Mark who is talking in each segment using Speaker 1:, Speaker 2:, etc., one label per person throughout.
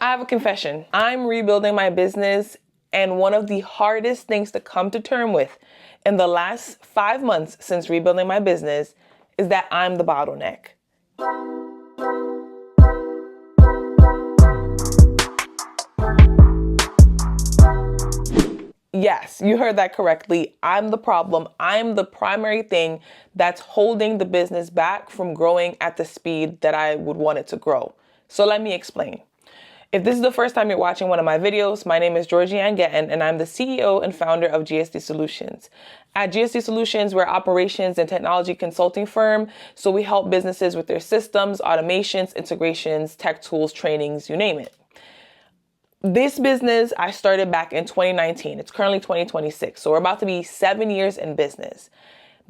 Speaker 1: I have a confession. I'm rebuilding my business, and one of the hardest things to come to terms with in the last 5 months since rebuilding my business is that I'm the bottleneck. Yes, you heard that correctly. I'm the problem. I'm the primary thing that's holding the business back from growing at the speed that I would want it to grow. So let me explain. If this is the first time you're watching one of my videos, my name is Georgie-Ann, and I'm the CEO and founder of GSD Solutions. At GSD Solutions, we're an operations and technology consulting firm, so we help businesses with their systems, automations, integrations, tech tools, trainings, you name it. This business I started back in 2019. It's currently 2026, so we're about to be 7 years in business.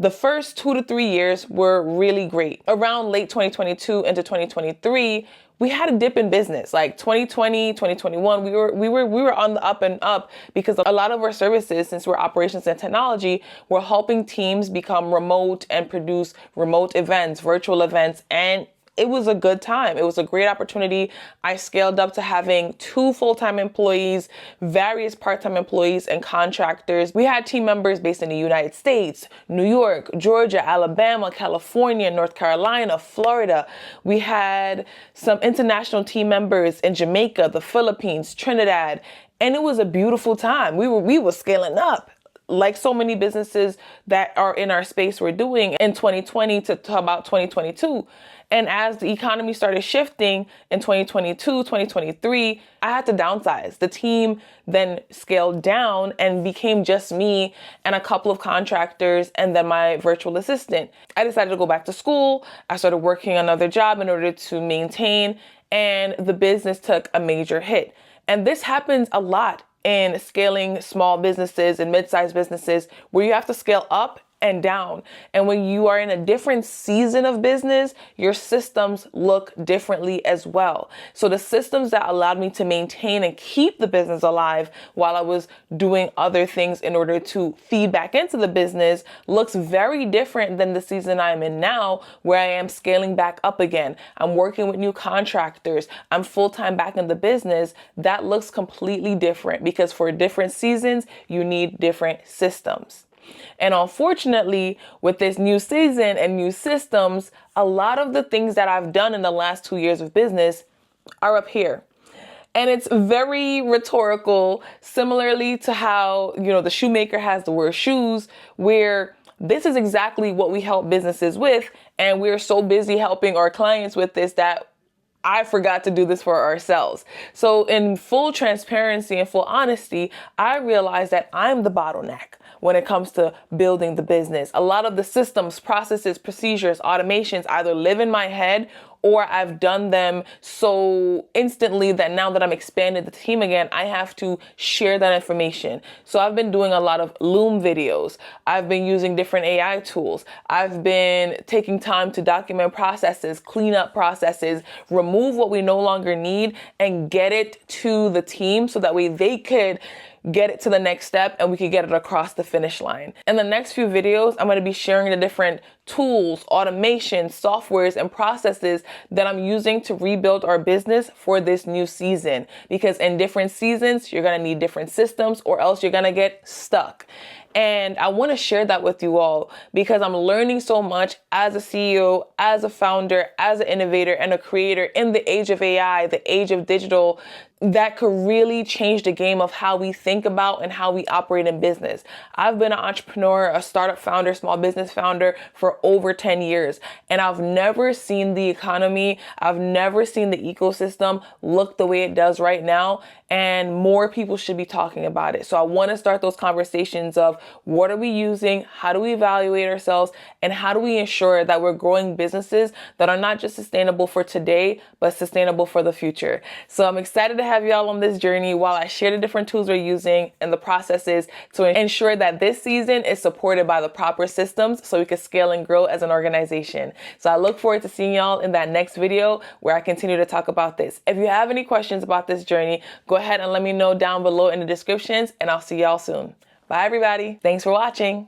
Speaker 1: The first 2 to 3 years were really great. Around late 2022 into 2023, we had a dip in business. Like 2020, 2021, we were on the up and up because a lot of our services, since we're operations and technology, we're helping teams become remote and produce remote events, virtual events, and it was a good time. It was a great opportunity. I scaled up to having 2 full-time employees, various part-time employees and contractors. We had team members based in the United States, New York, Georgia, Alabama, California, North Carolina, Florida. We had some international team members in Jamaica, the Philippines, Trinidad, and it was a beautiful time. We were scaling up, like so many businesses that are in our space were doing in 2020 to about 2022. And as the economy started shifting in 2022, 2023, I had to downsize. The team then scaled down and became just me and a couple of contractors and then my virtual assistant. I decided to go back to school. I started working another job in order to maintain, and the business took a major hit. And this happens a lot in scaling small businesses and mid-sized businesses where you have to scale up and down. And when you are in a different season of business, your systems look differently as well. So the systems that allowed me to maintain and keep the business alive while I was doing other things in order to feed back into the business looks very different than the season I'm in now, where I am scaling back up again. I'm working with new contractors. I'm full-time back in the business. That looks completely different because for different seasons, you need different systems. And unfortunately, with this new season and new systems, a lot of the things that I've done in the last 2 years of business are up here. And it's very rhetorical, similarly to how, the shoemaker has the word shoes, where this is exactly what we help businesses with. And we're so busy helping our clients with this that I forgot to do this for ourselves. So in full transparency and full honesty, I realized that I'm the bottleneck when it comes to building the business. A lot of the systems, processes, procedures, automations either live in my head or I've done them so instantly that now that I'm expanding the team again, I have to share that information. So I've been doing a lot of Loom videos. I've been using different AI tools. I've been taking time to document processes, clean up processes, remove what we no longer need, and get it to the team so that way they could get it to the next step and we could get it across the finish line. In the next few videos, I'm going to be sharing the different tools, automations, softwares, and processes that I'm using to rebuild our business for this new season. Because in different seasons, you're going to need different systems or else you're going to get stuck. And I want to share that with you all because I'm learning so much as a CEO, as a founder, as an innovator, and a creator in the age of AI, the age of digital, that could really change the game of how we think about and how we operate in business. I've been an entrepreneur, a startup founder, small business founder for over 10 years. And I've never seen the economy, I've never seen the ecosystem look the way it does right now. And more people should be talking about it. So I want to start those conversations of what are we using? How do we evaluate ourselves? And how do we ensure that we're growing businesses that are not just sustainable for today, but sustainable for the future? So I'm excited to have y'all on this journey while I share the different tools we're using and the processes to ensure that this season is supported by the proper systems so we can scale and grow as an organization. So I look forward to seeing y'all in that next video where I continue to talk about this. If you have any questions about this journey, go ahead and let me know down below in the descriptions, and I'll see y'all soon. Bye, everybody. Thanks for watching.